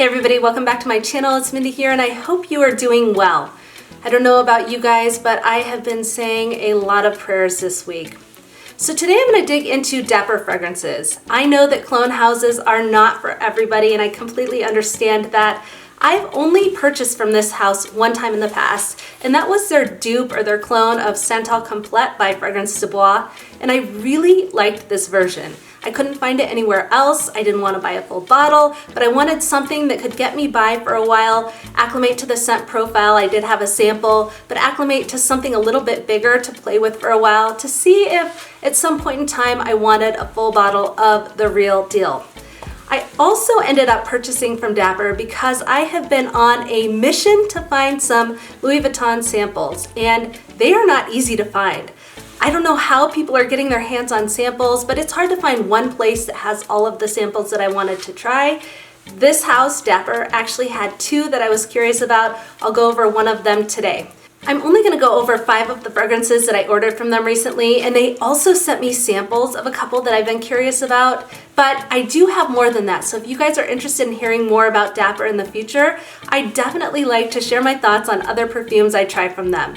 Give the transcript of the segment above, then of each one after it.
Hey everybody, welcome back to my channel. It's Mindy here and I hope you are doing well. I don't know about you guys, but I have been saying a lot of prayers this week. So today I'm going to dig into Dapper fragrances. I know that clone houses are not for everybody and I completely understand that. I've only purchased from this house one time in the past, and that was their dupe or their clone of Santal Complet by Fragrance de Bois, and I really liked this version. I couldn't find it anywhere else. I didn't want to buy a full bottle, but I wanted something that could get me by for a while, acclimate to the scent profile. I did have a sample, but acclimate to something a little bit bigger to play with for a while to see if at some point in time I wanted a full bottle of the real deal. I also ended up purchasing from Dapper because I have been on a mission to find some Louis Vuitton samples, and they are not easy to find. I don't know how people are getting their hands on samples, but it's hard to find one place that has all of the samples that I wanted to try. This house, Dapper, actually had two that I was curious about. I'll go over one of them today. I'm only going to go over 5 of the fragrances that I ordered from them recently, and they also sent me samples of a couple that I've been curious about, but I do have more than that. So if you guys are interested in hearing more about Dapper in the future, I definitely like to share my thoughts on other perfumes I try from them.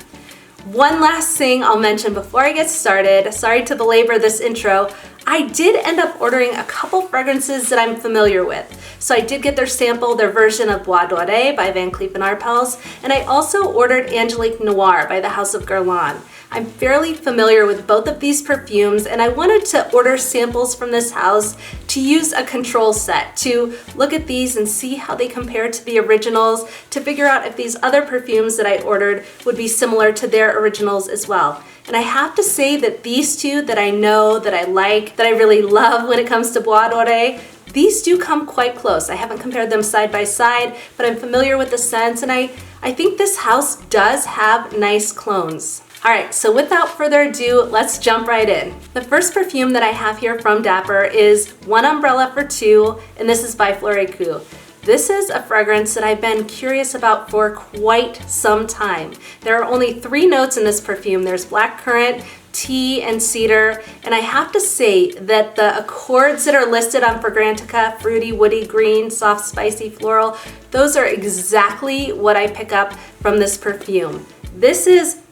One last thing I'll mention before I get started, sorry to belabor this intro, I did end up ordering a couple fragrances that I'm familiar with. So I did get their sample, their version of Bois Dore by Van Cleef and Arpels, and I also ordered Angelique Noire by the House of Guerlain. I'm fairly familiar with both of these perfumes, and I wanted to order samples from this house to use a control set, to look at these and see how they compare to the originals, to figure out if these other perfumes that I ordered would be similar to their originals as well. And I have to say that these two that I know, that I like, that I really love when it comes to Bois Dore, these do come quite close. I haven't compared them side by side, but I'm familiar with the scents, and I think this house does have nice clones. Alright, so without further ado, let's jump right in. The first perfume that I have here from Dapper is One Umbrella for Two, and this is by Floraiku. This is a fragrance that I've been curious about for quite some time. There are only 3 notes in this perfume. There's blackcurrant, tea, and cedar, and I have to say that the accords that are listed on Fragrantica, fruity, woody, green, soft, spicy, floral, those are exactly what I pick up from this perfume. This is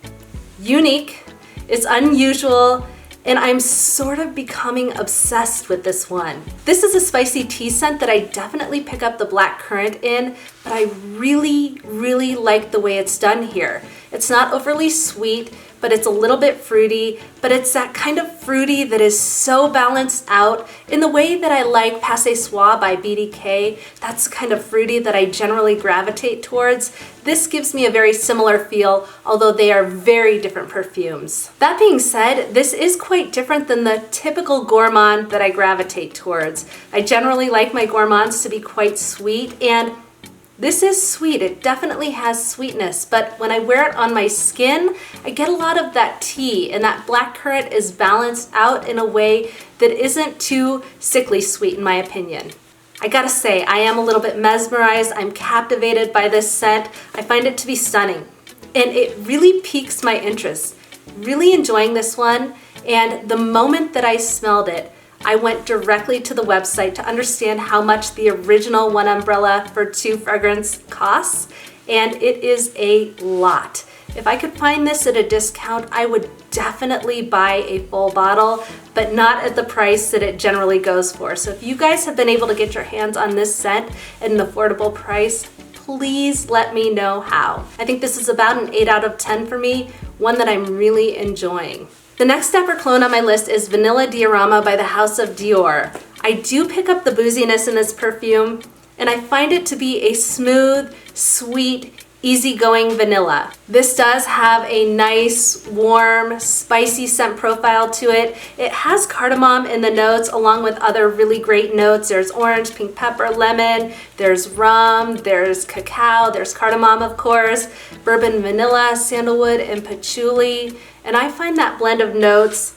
unique, it's unusual, and I'm sort of becoming obsessed with this one. This is a spicy tea scent that I definitely pick up the blackcurrant in, but I really, really like the way it's done here. It's not overly sweet, but it's a little bit fruity, but it's that kind of fruity that is so balanced out in the way that I like Pas Ce Soir by BDK. That's the kind of fruity that I generally gravitate towards. This gives me a very similar feel, although they are very different perfumes. That being said, this is quite different than the typical gourmand that I gravitate towards. I generally like my gourmands to be quite sweet, and this is sweet. It definitely has sweetness, but when I wear it on my skin, I get a lot of that tea, and that blackcurrant is balanced out in a way that isn't too sickly sweet in my opinion. I gotta say, I am a little bit mesmerized. I'm captivated by this scent. I find it to be stunning, and it really piques my interest. Really enjoying this one, and the moment that I smelled it, I went directly to the website to understand how much the original One Umbrella for Two fragrance costs, and it is a lot. If I could find this at a discount, I would definitely buy a full bottle, but not at the price that it generally goes for. So if you guys have been able to get your hands on this scent at an affordable price, please let me know how. I think this is about an 8 out of 10 for me, one that I'm really enjoying. The next Dapper clone on my list is Vanilla Diorama by the House of Dior. I do pick up the booziness in this perfume, and I find it to be a smooth, sweet, easygoing vanilla. This does have a nice, warm, spicy scent profile to it. It has cardamom in the notes along with other really great notes. There's orange, pink pepper, lemon, there's rum, there's cacao, there's cardamom of course, bourbon vanilla, sandalwood, and patchouli. And I find that blend of notes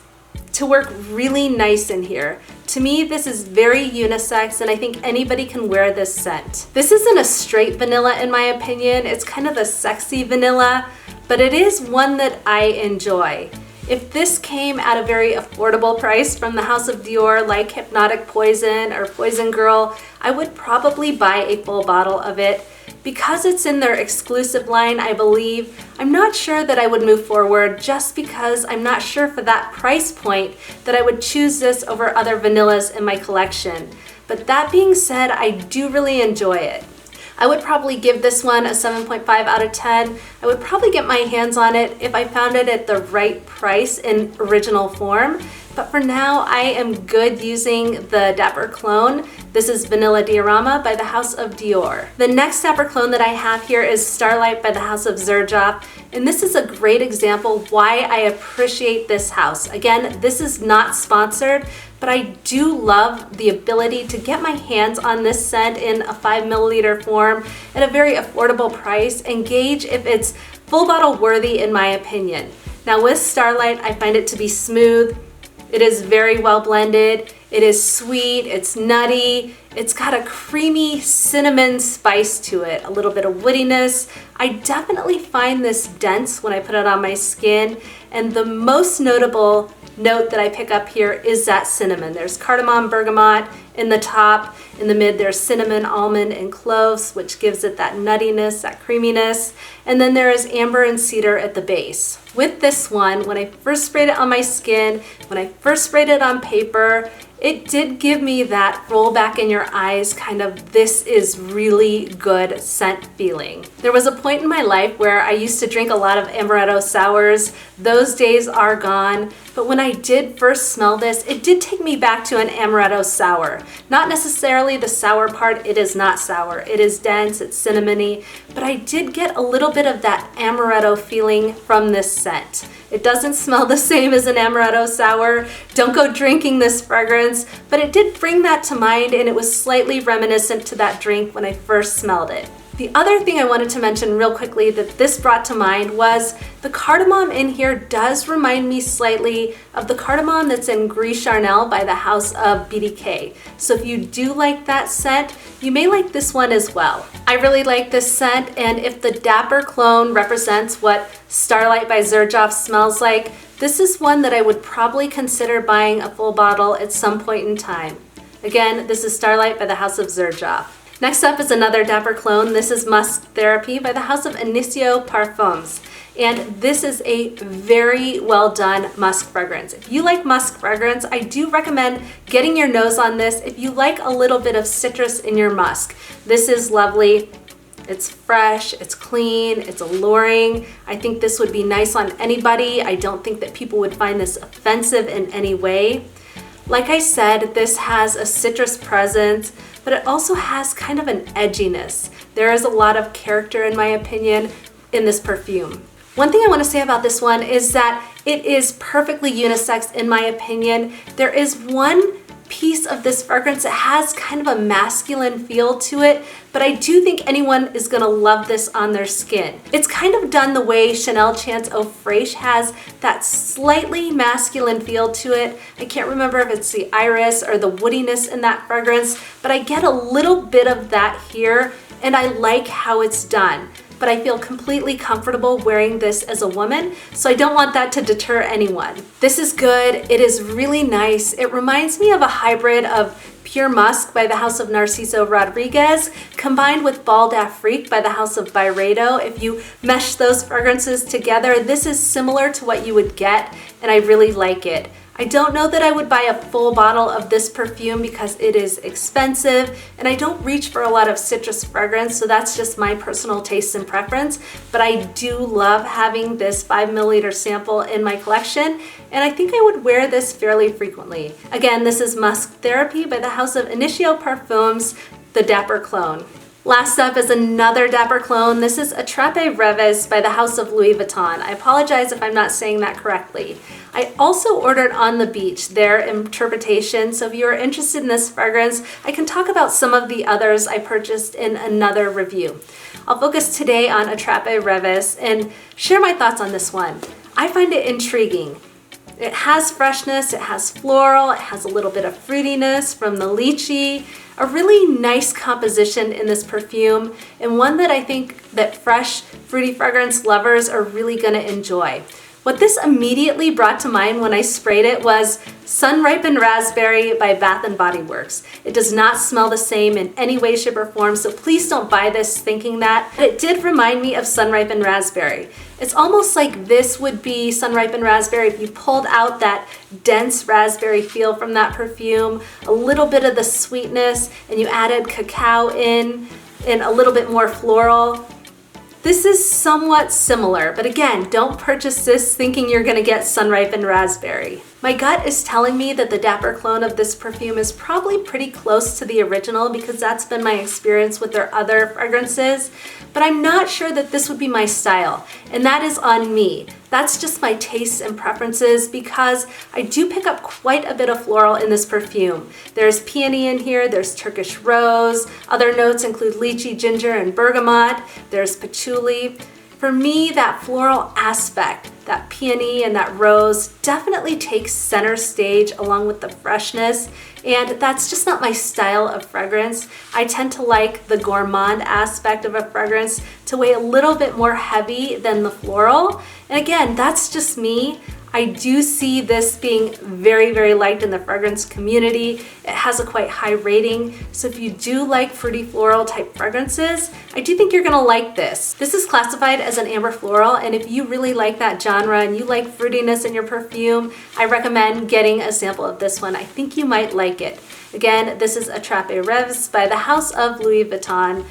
to work really nice in here. To me, this is very unisex, and I think anybody can wear this scent. This isn't a straight vanilla in my opinion. It's kind of a sexy vanilla, but it is one that I enjoy. If this came at a very affordable price from the house of Dior, like Hypnotic Poison or Poison Girl, I would probably buy a full bottle of it. Because it's in their exclusive line, I believe, I'm not sure that I would move forward just because I'm not sure for that price point that I would choose this over other vanillas in my collection. But that being said, I do really enjoy it. I would probably give this one a 7.5 out of 10. I would probably get my hands on it if I found it at the right price in original form. But for now, I am good using the Dapper clone. This is Vanilla Diorama by the house of Dior. The next Dapper clone that I have here is Starlight by the house of Xerjoff. And this is a great example why I appreciate this house. Again, this is not sponsored, but I do love the ability to get my hands on this scent in a 5 milliliter form at a very affordable price and gauge if it's full bottle worthy in my opinion. Now with Starlight, I find it to be smooth. It is very well blended. It is sweet, it's nutty, it's got a creamy cinnamon spice to it, a little bit of woodiness. I definitely find this dense when I put it on my skin, and the most notable note that I pick up here is that cinnamon. There's cardamom, bergamot in the top. In the mid, there's cinnamon, almond, and cloves, which gives it that nuttiness, that creaminess. And then there is amber and cedar at the base. With this one, when I first sprayed it on my skin, when I first sprayed it on paper, it did give me that roll back in your eyes kind of this is really good scent feeling. There was a point in my life where I used to drink a lot of amaretto sours. Those days are gone, but when I did first smell this, it did take me back to an amaretto sour. Not necessarily the sour part, it is not sour. It is dense, it's cinnamony, but I did get a little bit of that amaretto feeling from this scent. It doesn't smell the same as an amaretto sour. Don't go drinking this fragrance, but it did bring that to mind and it was slightly reminiscent to that drink when I first smelled it. The other thing I wanted to mention real quickly that this brought to mind was the cardamom in here does remind me slightly of the cardamom that's in Gris Charnel by the house of BDK. So if you do like that scent, you may like this one as well. I really like this scent, and if the Dapper clone represents what Starlight by Xerjoff smells like, this is one that I would probably consider buying a full bottle at some point in time. Again, this is Starlight by the house of Xerjoff. Next up is another Dapper clone. This is Musk Therapy by the house of Inicio Parfums. And this is a very well done musk fragrance. If you like musk fragrance, I do recommend getting your nose on this if you like a little bit of citrus in your musk. This is lovely. It's fresh, it's clean, it's alluring. I think this would be nice on anybody. I don't think that people would find this offensive in any way. Like I said, this has a citrus presence, but it also has kind of an edginess. There is a lot of character, in my opinion, in this perfume. One thing I want to say about this one is that it is perfectly unisex, in my opinion. There is one piece of this fragrance that has kind of a masculine feel to it, but I do think anyone is gonna love this on their skin. It's kind of done the way Chanel Chance Eau Fraiche has that slightly masculine feel to it. I can't remember if it's the iris or the woodiness in that fragrance, but I get a little bit of that here, and I like how it's done. But I feel completely comfortable wearing this as a woman, so I don't want that to deter anyone. This is good, it is really nice. It reminds me of a hybrid of Pure Musk by the house of Narciso Rodriguez combined with Bal D'Afrique by the house of Byredo. If you mesh those fragrances together, this is similar to what you would get, and I really like it. I don't know that I would buy a full bottle of this perfume because it is expensive and I don't reach for a lot of citrus fragrance, so that's just my personal taste and preference. But I do love having this 5 milliliter sample in my collection, and I think I would wear this fairly frequently. Again, this is Musk Therapy by the house of Initio Parfums, the Dapper clone. Last up is another Dapper clone. This is Attrape-Reves by the house of Louis Vuitton. I apologize if I'm not saying that correctly. I also ordered On the Beach, their interpretation, so if you are interested in this fragrance, I can talk about some of the others I purchased in another review. I'll focus today on Attrape-Reves and share my thoughts on this one. I find it intriguing. It has freshness, it has floral, it has a little bit of fruitiness from the lychee, a really nice composition in this perfume, and one that I think that fresh, fruity fragrance lovers are really gonna enjoy. What this immediately brought to mind when I sprayed it was Sun Ripened Raspberry by Bath & Body Works. It does not smell the same in any way, shape, or form, so please don't buy this thinking that. But it did remind me of Sun Ripened Raspberry. It's almost like this would be Sun Ripened Raspberry if you pulled out that dense raspberry feel from that perfume, a little bit of the sweetness, and you added cacao in, and a little bit more floral. This is somewhat similar, but again, don't purchase this thinking you're gonna get Sun Ripened Raspberry. My gut is telling me that the Dapper clone of this perfume is probably pretty close to the original because that's been my experience with their other fragrances, but I'm not sure that this would be my style, and that is on me. That's just my tastes and preferences because I do pick up quite a bit of floral in this perfume. There's peony in here, there's Turkish rose, other notes include lychee, ginger, and bergamot, there's patchouli. For me, that floral aspect, that peony and that rose definitely takes center stage along with the freshness, and that's just not my style of fragrance. I tend to like the gourmand aspect of a fragrance to weigh a little bit more heavy than the floral. And again, that's just me. I do see this being very, very liked in the fragrance community. It has a quite high rating. So if you do like fruity floral type fragrances, I do think you're gonna like this. This is classified as an amber floral, and if you really like that genre and you like fruitiness in your perfume, I recommend getting a sample of this one. I think you might like it. Again, this is Attrape-Reves by the House of Louis Vuitton,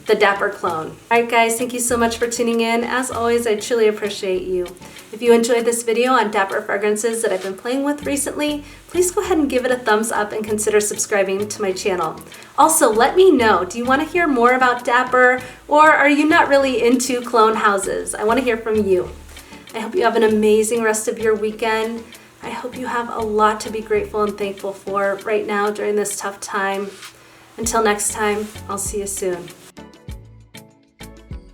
the Dapper clone. All right guys, thank you so much for tuning in. As always, I truly appreciate you. If you enjoyed this video on Dapper fragrances that I've been playing with recently, please go ahead and give it a thumbs up and consider subscribing to my channel. Also, let me know, do you want to hear more about Dapper, or are you not really into clone houses? I want to hear from you. I hope you have an amazing rest of your weekend. I hope you have a lot to be grateful and thankful for right now during this tough time. Until next time, I'll see you soon.